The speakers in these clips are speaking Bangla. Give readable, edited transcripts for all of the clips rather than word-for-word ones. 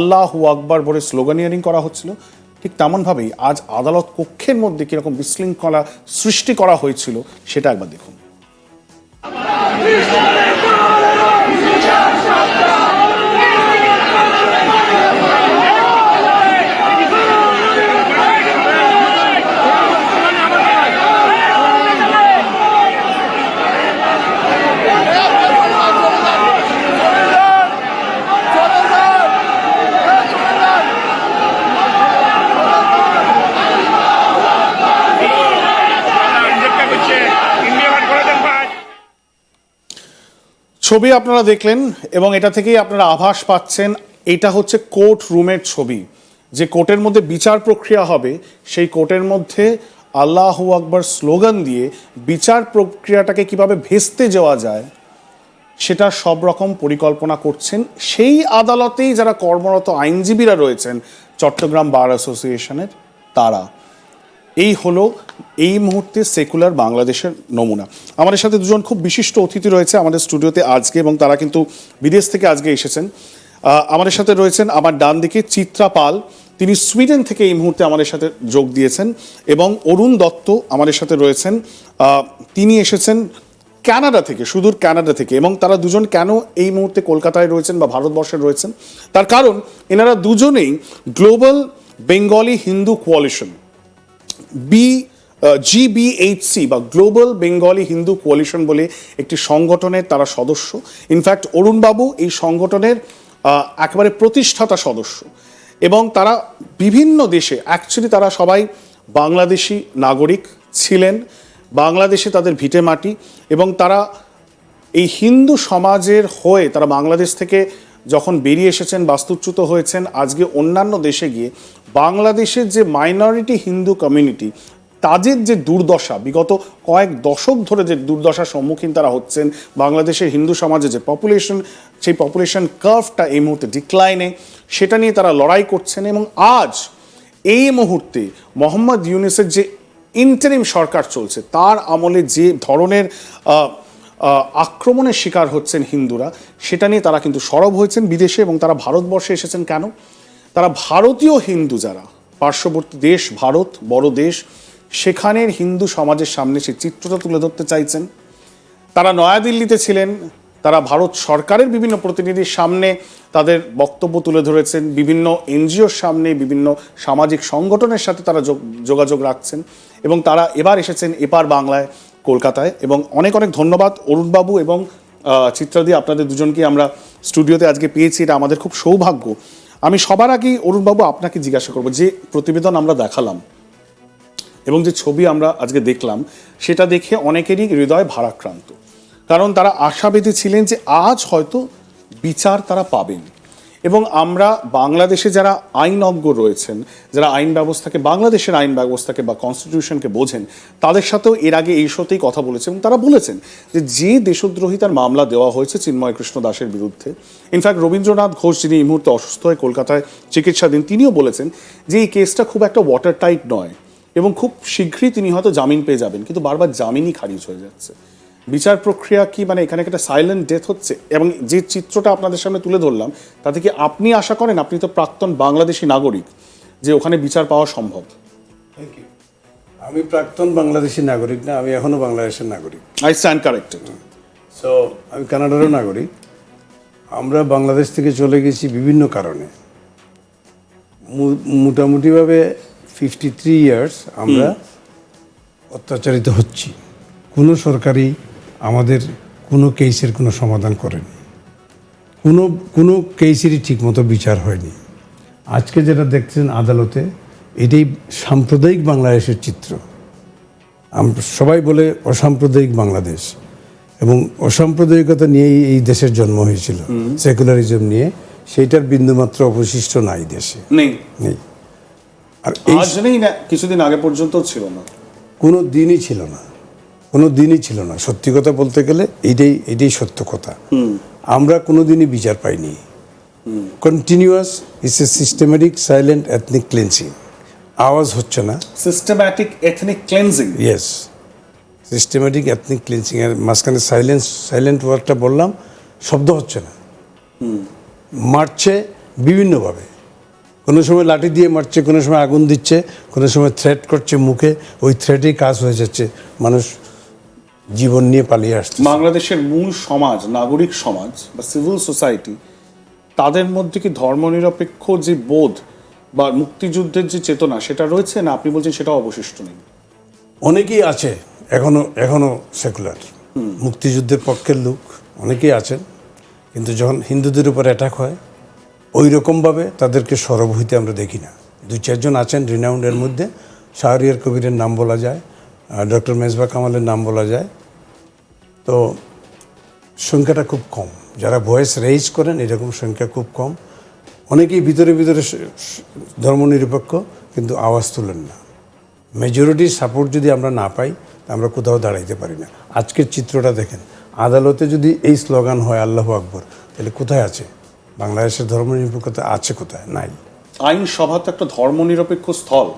আল্লাহু আকবার বলে স্লোগানিয়ারিং করা হচ্ছিল। ঠিক তেমনভাবেই আজ আদালত কক্ষের মধ্যে কিরকম বিশৃঙ্খলা সৃষ্টি করা হয়েছিল সেটা একবার দেখুন। ছবি আপনারা দেখলেন এবং এটা থেকেই আপনারা আভাস পাচ্ছেন এটা হচ্ছে কোর্ট রুমের ছবি। যে কোর্টের মধ্যে বিচার প্রক্রিয়া হবে সেই কোর্টের মধ্যে আল্লাহু আকবার স্লোগান দিয়ে বিচার প্রক্রিয়াটাকে কিভাবে ভেস্তে যাওয়া যায় সেটা সব রকম পরিকল্পনা করছেন সেই আদালতেই যারা কর্মরত আইনজীবীরা রয়েছেন চট্টগ্রাম বার অ্যাসোসিয়েশনের তারা। এই হলো এই মুহূর্তে সেকুলার বাংলাদেশের নমুনা। আমাদের সাথে দুজন খুব বিশিষ্ট অতিথি রয়েছে আমাদের স্টুডিওতে আজকে এবং তারা কিন্তু বিদেশ থেকে আজকে এসেছেন। আমাদের সাথে রয়েছেন আমার ডান দিকে চিত্রা পাল, তিনি সুইডেন থেকে এই মুহূর্তে আমাদের সাথে যোগ দিয়েছেন, এবং অরুণ দত্ত আমাদের সাথে রয়েছেন, তিনি এসেছেন কানাডা থেকে, সুদূর কানাডা থেকে। এবং তারা দুজন কেন এই মুহূর্তে কলকাতায় রয়েছেন বা ভারতবর্ষে রয়েছেন তার কারণ এনারা দুজনেই global Bengali Hindu coalition GBHC বা গ্লোবাল বেঙ্গলি হিন্দু কোয়ালিশন বলে একটি সংগঠনের তারা সদস্য। ইনফ্যাক্ট অরুণবাবু এই সংগঠনের একেবারে প্রতিষ্ঠাতা সদস্য এবং তারা বিভিন্ন দেশে অ্যাকচুয়ালি তারা সবাই বাংলাদেশি নাগরিক ছিলেন, বাংলাদেশে তাদের ভিটে মাটি, এবং তারা এই হিন্দু সমাজের হয়ে তারা বাংলাদেশ থেকে যখন বেরিয়ে এসেছেন, বাস্তুচ্যুত হয়েছেন, আজকে অন্যান্য দেশে গিয়ে বাংলাদেশের যে মাইনরিটি হিন্দু কমিউনিটি তাদের যে দুর্দশা, বিগত কয়েক দশক ধরে যে দুর্দশার সম্মুখীন তারা হচ্ছেন, বাংলাদেশের হিন্দু সমাজে যে পপুলেশন, সেই পপুলেশন কার্ভটা এই মুহূর্তে ডিক্লাইনে, সেটা নিয়ে তারা লড়াই করছেন। এবং আজ এই মুহূর্তে মোহাম্মদ ইউনূসের যে ইন্টারিম সরকার চলছে তার আমলে যে ধরনের আক্রমণের শিকার হচ্ছেন হিন্দুরা, সেটা নিয়ে তারা কিন্তু সরব হয়েছেন বিদেশে এবং তারা ভারতবর্ষে এসেছেন। কেন? তারা ভারতীয় হিন্দু যারা পার্শ্ববর্তী দেশ ভারত বড় দেশ, সেখানের হিন্দু সমাজের সামনে সেই চিত্রটা তুলে ধরতে চাইছেন। তারা নয়াদিল্লিতে ছিলেন, তারা ভারত সরকারের বিভিন্ন প্রতিনিধির সামনে তাদের বক্তব্য তুলে ধরেছেন, বিভিন্ন এনজিওর সামনে, বিভিন্ন সামাজিক সংগঠনের সাথে তারা যোগাযোগ রাখছেন, এবং তারা এবার এসেছেন এপার বাংলায় কলকাতায়। এবং অনেক অনেক ধন্যবাদ অরুণবাবু এবং চিত্রাদি, আপনাদের দুজনকে আমরা স্টুডিওতে আজকে পেয়েছি, এটা আমাদের খুব সৌভাগ্য। আমি সবার আগেই অরুণবাবু আপনাকে জিজ্ঞাসা করব, যে প্রতিবেদন আমরা দেখালাম এবং যে ছবি আমরা আজকে দেখলাম সেটা দেখে অনেকেরই হৃদয় ভারাক্রান্ত, কারণ তারা আশাবাদী ছিলেন যে আজ হয়তো বিচার তারা পাবেন। এবং আমরা বাংলাদেশে যারা আইনজ্ঞ রয়েছেন, যারা আইন ব্যবস্থাকে, বাংলাদেশের আইন ব্যবস্থাকে বা কনস্টিটিউশনকে বোঝেন, তাদের সাথেও এর আগে এই শোতেই কথা বলেছেন এবং তারা বলেছেন যে দেশদ্রোহিতার মামলা দেওয়া হয়েছে চিন্ময় কৃষ্ণ দাসের বিরুদ্ধে, ইনফ্যাক্ট রবীন্দ্রনাথ ঘোষ যিনি এই মুহূর্তে অসুস্থ হয়ে কলকাতায় চিকিৎসাধীন, তিনিও বলেছেন যে এই কেসটা খুব একটা ওয়াটার টাইট নয় এবং খুব শীঘ্রই তিনি হয়তো জামিন পেয়ে যাবেন, কিন্তু বারবার জামিনই খারিজ হয়ে যাচ্ছে। বিচার প্রক্রিয়া কি মানে এখানে একটা সাইলেন্ট ডেথ হচ্ছে? এবং যে চিত্রটা আপনাদের সামনে তুলে ধরলাম তাতে কি আপনি আশা করেন, আপনি তো প্রাক্তন বাংলাদেশি নাগরিক, যে ওখানে বিচার পাওয়া সম্ভব? Thank you. আমি প্রাক্তন বাংলাদেশি নাগরিক না, আমি এখনো বাংলাদেশের নাগরিক। I stand corrected. সো আমি কানাডারও নাগরিক। আমরা বাংলাদেশ থেকে চলে গেছি বিভিন্ন কারণে, মোটামুটিভাবে 53 ইয়ার্স আমরা অত্যাচারিত হচ্ছি। কোনো সরকারই আমাদের কোনো কেসের কোনো সমাধান করেনি, কোনো কেসেরই ঠিকমতো বিচার হয়নি। আজকে যেটা দেখছেন আদালতে, এটাই সাম্প্রদায়িক বাংলাদেশের চিত্র। আমরা সবাই বলে অসাম্প্রদায়িক বাংলাদেশ, এবং অসাম্প্রদায়িকতা নিয়েই এই দেশের জন্ম হয়েছিল, সেকুলারিজম নিয়ে। সেইটার বিন্দুমাত্র অবশিষ্ট নাই দেশে, নেই। আর আজ নেই না, কিছুদিন আগে পর্যন্ত ছিল না, কোনো দিনই ছিল না, কোনো দিনই ছিল না। সত্যি কথা বলতে গেলে এইটাই সত্য কথা। আমরা কোনো দিনই বিচার পাইনি। Continuous it's a systematic silent ethnic cleansing. আওয়াজ হচ্ছে না, systematic ethnic cleansing. Yes, systematic ethnic cleansing এর মাঝখানে সাইলেন্ট ওয়ার্ডটা বললাম, শব্দ হচ্ছে না। মারছে, বিভিন্নভাবে। কোনো সময় লাঠি দিয়ে মারছে, কোনো সময় আগুন দিচ্ছে, কোনো সময় থ্রেট করছে মুখে, ওই থ্রেটেই কাজ হয়ে যাচ্ছে, মানুষ জীবন নিয়ে পালিয়ে আসছে। বাংলাদেশের মূল সমাজ, নাগরিক সমাজ বা সিভিল সোসাইটি, তাদের মধ্যে কি ধর্মনিরপেক্ষ যে বোধ বা মুক্তিযুদ্ধের যে চেতনা সেটা রয়েছে, না আপনি বলছেন সেটা অবশিষ্ট নেই? অনেকেই আছে এখনো সেকুলার, মুক্তিযুদ্ধের পক্ষের লোক অনেকেই আছেন, কিন্তু যখন হিন্দুদের উপর অ্যাটাক হয় ওই রকমভাবে তাদেরকে সরব হইতে আমরা দেখি না। 2-4 জন আছেন রিনাউন্ডের মধ্যে, শাহরিয়ার কবিরের নাম বলা যায়, ডক্টর মেজবা কামালের নাম বলা যায়, তো সংখ্যাটা খুব কম। যারা ভয়েস রেইজ করেন এরকম সংখ্যা খুব কম। অনেকেই ভিতরে ভিতরে ধর্মনিরপেক্ষ, কিন্তু আওয়াজ তুলেন না। মেজরিটির সাপোর্ট যদি আমরা না পাই, আমরা কোথাও দাঁড়াইতে পারি না। আজকের চিত্রটা দেখেন, আদালতে যদি এই স্লোগান হয় আল্লাহু আকবর, তাহলে কোথায় আছে বাংলাদেশের ধর্মনিরপেক্ষতা? আছে কোথায়? নাই। আইনসভা তো একটা ধর্মনিরপেক্ষ স্থল।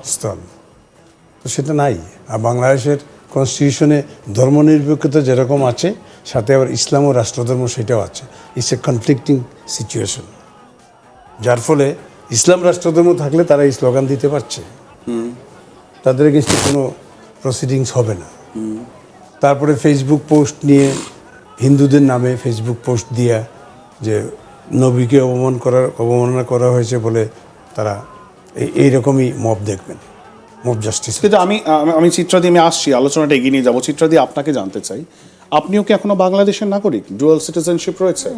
তো সেটা নাই। আর বাংলাদেশের কনস্টিটিউশনে ধর্মনিরপেক্ষতা যেরকম আছে, সাথে আবার ইসলাম ও রাষ্ট্রধর্ম সেটাও আছে। ইটস এ কনফ্লিক্টিং সিচুয়েশন, যার ফলে ইসলাম রাষ্ট্রধর্ম থাকলে তারা এই স্লোগান দিতে পারছে, তাদের এগেনস্টে কোনো প্রসিডিংস হবে না। তারপরে ফেসবুক পোস্ট নিয়ে হিন্দুদের নামে ফেসবুক পোস্ট দিয়া যে নবীকে অবমাননা করা হয়েছে বলে তারা এইরকমই মব দেখবেন, মব জাস্টিস। কিন্তু আমি চিত্রা দিয়ে আমি আসছি, আলোচনাটা এগিয়ে নিয়ে যাবো। চিত্রা দিয়ে আপনাকে জানতে চাই, আপনিও কি এখনো বাংলাদেশের নাগরিক? ডুয়াল সিটিজেনশিপ রয়েছে?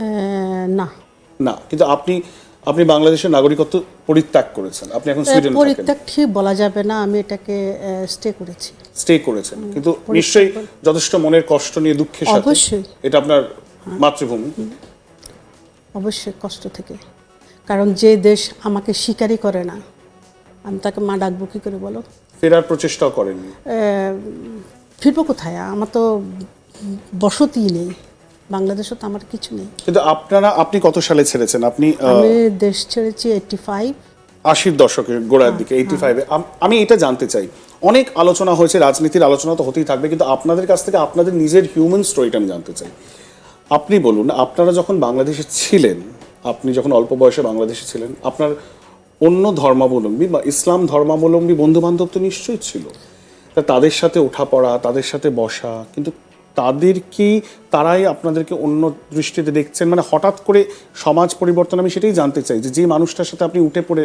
না না, কিন্তু আপনি বাংলাদেশের নাগরিকত্ব পরিত্যাগ করেছেন, আপনি এখন সুইডেনে থাকেন। পরিত্যাগ ঠিক বলা যাবে না, আমি এটাকে স্টে করেছি। কিন্তু নিশ্চয়ই যথেষ্ট মনের কষ্ট নিয়ে, দুঃখের সাথে। অবশ্যই। এটা আপনার মাতৃভূমি। অবশ্যই কষ্ট থেকে, কারণ যে দেশ আমাকে স্বীকারই করে না, আমি তাকে মা ডাকবো কী করে বলো? ফেরার প্রচেষ্টাও করেননি? ফিরবো কোথায়? আমার তো বসতি নেই, বাংলাদেশও তো আমার কিছু নেই। কিন্তু আপনি কত সালে ছেড়েছেন? আমি দেশ ছেড়েছি 85 80-র দশকের গোড়ার দিকে, 85-এ। আমি এটা জানতে চাই, অনেক আলোচনা হয়েছে, রাজনীতির আলোচনা তো হতেই থাকবে, কিন্তু আপনাদের কাছ থেকে আপনাদের নিজের হিউম্যান স্টোরিটা আমি জানতে চাই। আপনি বলুন, আপনারা যখন বাংলাদেশে ছিলেন, আপনি যখন অল্প বয়সে বাংলাদেশে ছিলেন, আপনার অন্য ধর্মাবলম্বী বা ইসলাম ধর্মাবলম্বী বন্ধু বান্ধব তো নিশ্চয়ই ছিল, তা তাদের সাথে ওঠা পড়া, তাদের সাথে বসা, কিন্তু তারাই আপনাদেরকে অন্য দৃষ্টিতে দেখছেন? মানে হঠাৎ করে সমাজ পরিবর্তন, আমি সেটাই জানতে চাই যে মানুষটার সাথে আপনি উঠে পড়ে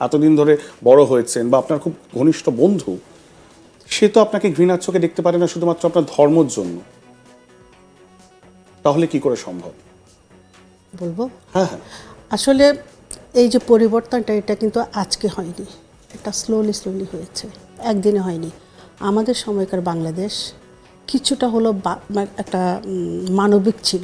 এতদিন ধরে বড় হয়েছেন বা আপনার খুব ঘনিষ্ঠ বন্ধু, সে তো আপনাকে ঘৃণার চোখে দেখতে পারে না শুধুমাত্র আপনার ধর্মের জন্য। তাহলে কি করে সম্ভব? বলবো, হ্যাঁ হ্যাঁ। আসলে এই যে পরিবর্তনটা, এটা কিন্তু আজকে হয়নি, এটা স্লোলি হয়েছে, একদিনে হয়নি। আমাদের সময়কার বাংলাদেশ কিছুটা হলো একটা মানবিক ছিল।